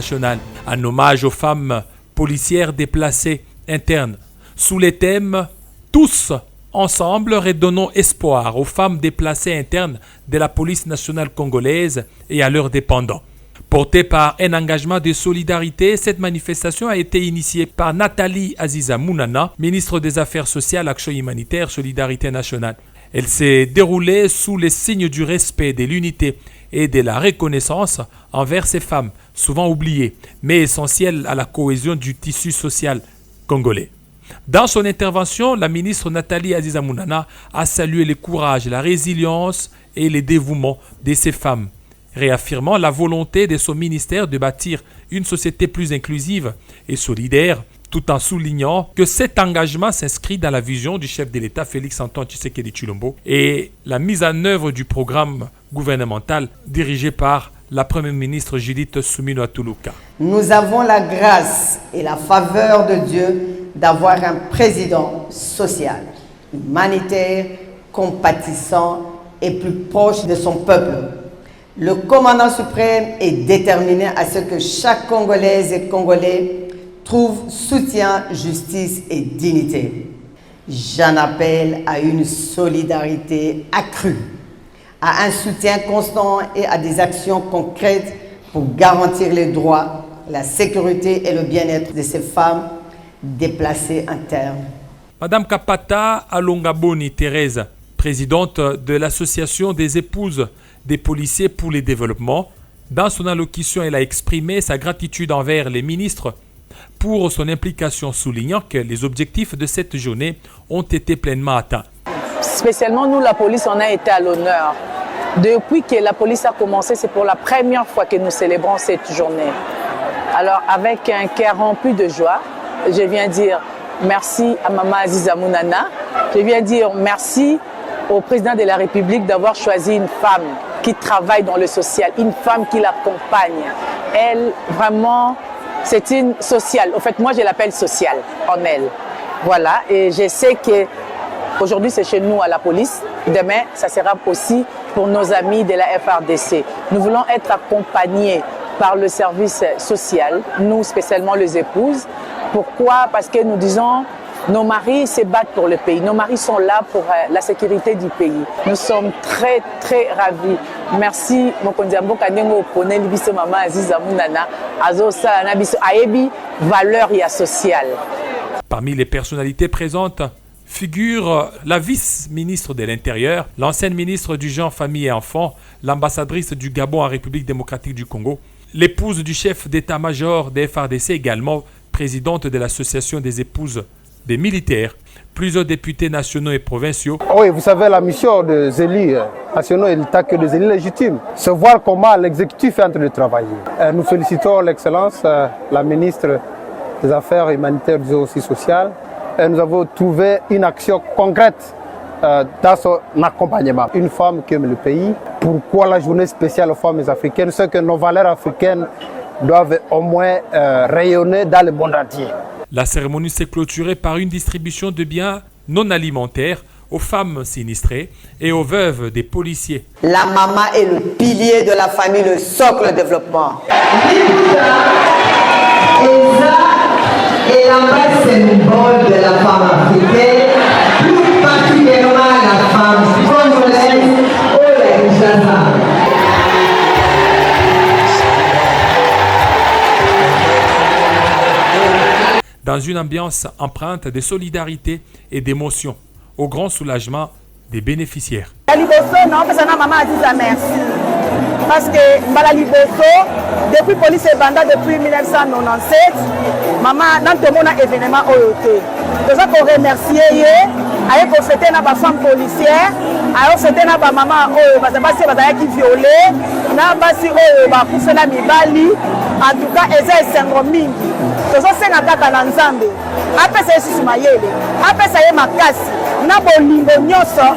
nationale, en hommage aux femmes policières déplacées internes, sous les thèmes « Tous ensemble redonnons espoir aux femmes déplacées internes de la police nationale congolaise et à leurs dépendants ». Portée par un engagement de solidarité, cette manifestation a été initiée par Nathalie Aziza Mounana, ministre des Affaires sociales, Action humanitaire, Solidarité nationale. Elle s'est déroulée sous les signes du respect, de l'unité et de la reconnaissance envers ces femmes, souvent oubliées, mais essentielles à la cohésion du tissu social congolais. Dans son intervention, la ministre Nathalie Aziza Mounana a salué le courage, la résilience et le dévouement de ces femmes, réaffirmant la volonté de son ministère de bâtir une société plus inclusive et solidaire, tout en soulignant que cet engagement s'inscrit dans la vision du chef de l'État Félix-Antoine Tshisekedi Tshilombo et la mise en œuvre du programme gouvernemental dirigé par la Première ministre Judith Suminwa Tuluka. Nous avons la grâce et la faveur de Dieu d'avoir un président social, humanitaire, compatissant et plus proche de son peuple. Le commandant suprême est déterminé à ce que chaque Congolaise et Congolais trouve soutien, justice et dignité. J'en appelle à une solidarité accrue, à un soutien constant et à des actions concrètes pour garantir les droits, la sécurité et le bien-être de ces femmes déplacées internes. Madame Kapata Alongaboni Thérèse, présidente de l'Association des épouses des policiers pour le développement, dans son allocution, elle a exprimé sa gratitude envers les ministres pour son implication, soulignant que les objectifs de cette journée ont été pleinement atteints. Spécialement nous, la police, on a été à l'honneur. Depuis que la police a commencé, c'est pour la première fois que nous célébrons cette journée. Alors, avec un cœur rempli de joie, je viens dire merci à Maman Aziza Mounana. Je viens dire merci au président de la République d'avoir choisi une femme qui travaille dans le social, une femme qui l'accompagne. Elle, vraiment, c'est une sociale. En fait, moi, je l'appelle sociale en elle. Voilà, et je sais que aujourd'hui, c'est chez nous à la police. Demain, ça sera aussi pour nos amis de la FRDC. Nous voulons être accompagnés par le service social, nous spécialement les épouses. Pourquoi? Parce que nous disons, nos maris se battent pour le pays. Nos maris sont là pour la sécurité du pays. Nous sommes très, très ravis. Merci, Mokondiambo Kanengo, Ponel Biso Maman Aziza Mounana, Azosa Anabiso Aebi, valeur et sociale. Parmi les personnalités présentes figure la vice-ministre de l'Intérieur, l'ancienne ministre du Genre, Famille et Enfants, l'ambassadrice du Gabon en République démocratique du Congo, l'épouse du chef d'état-major des FRDC, également présidente de l'association des épouses des militaires, plusieurs députés nationaux et provinciaux. Oui, vous savez, la mission des élus nationaux et l'État que des élus légitimes, c'est voir comment l'exécutif est en train de travailler. Nous félicitons l'excellence, la ministre des Affaires humanitaires et aussi sociales. Nous avons trouvé une action concrète dans son accompagnement. Une femme qui aime le pays. Pourquoi la journée spéciale aux femmes africaines? C'est que nos valeurs africaines doivent au moins rayonner dans le monde entier. La cérémonie s'est clôturée par une distribution de biens non alimentaires aux femmes sinistrées et aux veuves des policiers. La maman est le pilier de la famille, le socle de développement. Et la base symbole de la femme africaine, plus particulièrement la femme congolaise ou la Kinshasa. Dans une ambiance empreinte de solidarité et d'émotion, au grand soulagement des bénéficiaires. Parce que Mbala Liboso, depuis la police et banda depuis 1997, maman dans tout le monde a événement OET. Nous avons remercié avec pour fêter na femme policière, alors c'était na maman parce que qui violé, na basi ba kusela mibali, en tout cas eza esengo mingi. Nous avons senga kaka na nzambe. Apesa Yesu mayele, apesa ye makasi, na bolingo nyoso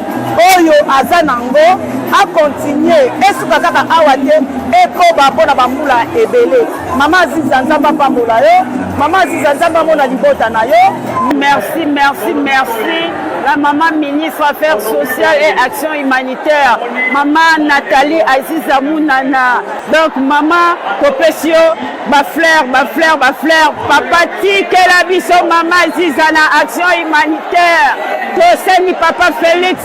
oyo azanango a continuer esuka kaka awate ekoba pona bambula ebele. Mama Aziza Nzamba pambola yo, Mama Aziza Nzamba mona libota na yo. Merci, merci, merci. La maman ministre Affaires sociales et Action humanitaire, Maman Nathalie Aziza Mounana. Donc maman Kopesio ma fleur, papa tikela biso mama Ziza na action humanitaire. Toseni papa Félix,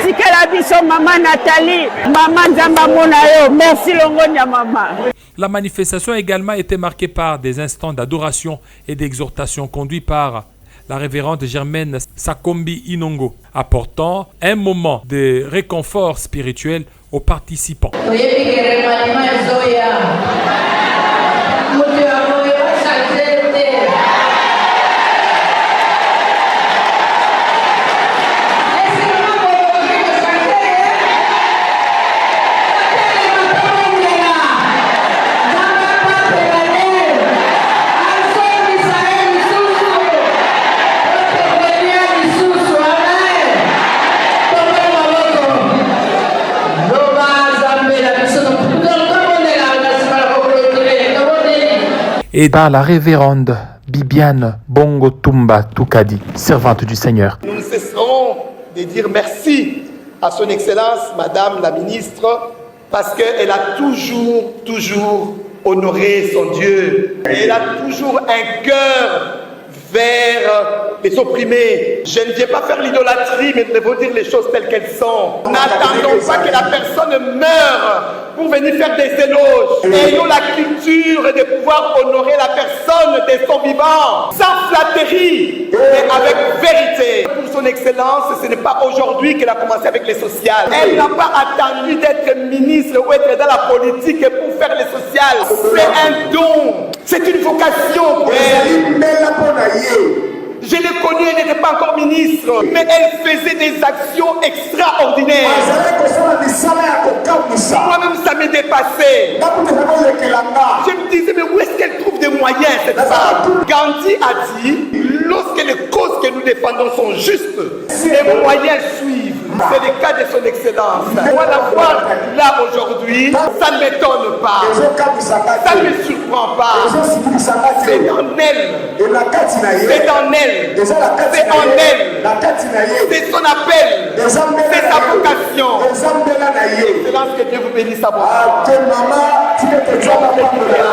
tikela biso mama Nathalie, maman Nzamba Monayo. Merci Longonia maman. La manifestation a également été marquée par des instants d'adoration et d'exhortation conduits par la révérende Germaine Sakombi Inongo, apportant un moment de réconfort spirituel aux participants. Et par la révérende Bibiane Bongo Tumba Tukadi, servante du Seigneur. Nous ne cesserons de dire merci à son Excellence, Madame la Ministre, parce qu'elle a toujours honoré son Dieu. Et elle a toujours un cœur vers les opprimés. Je ne viens pas faire l'idolâtrie, mais de vous dire les choses telles qu'elles sont. N'attendons pas que la personne meure pour venir faire des éloges. Ayons la culture de pouvoir honorer la personne de son vivant, sans flatterie, mais avec vérité. Pour son Excellence, ce n'est pas aujourd'hui qu'elle a commencé avec les sociales. Elle n'a pas attendu d'être ministre ou être dans la politique pour faire les sociales. C'est un don, c'est une vocation pour elle. Je l'ai connue, elle n'était pas encore ministre, mais elle faisait des actions extraordinaires. Moi-même, ça m'est dépassé. Je me disais, mais où est-ce qu'elle trouve des moyens, cette femme? Gandhi a dit, lorsque les causes que nous défendons sont justes, les moyens suivent. C'est le cas de son Excellence. Moi, la voir là aujourd'hui, ça ne m'étonne pas. Ça ne me surprend pas. C'est en elle. C'est en elle. C'est en elle. C'est son appel. C'est sa vocation. Excellence, que Dieu vous bénisse à vous.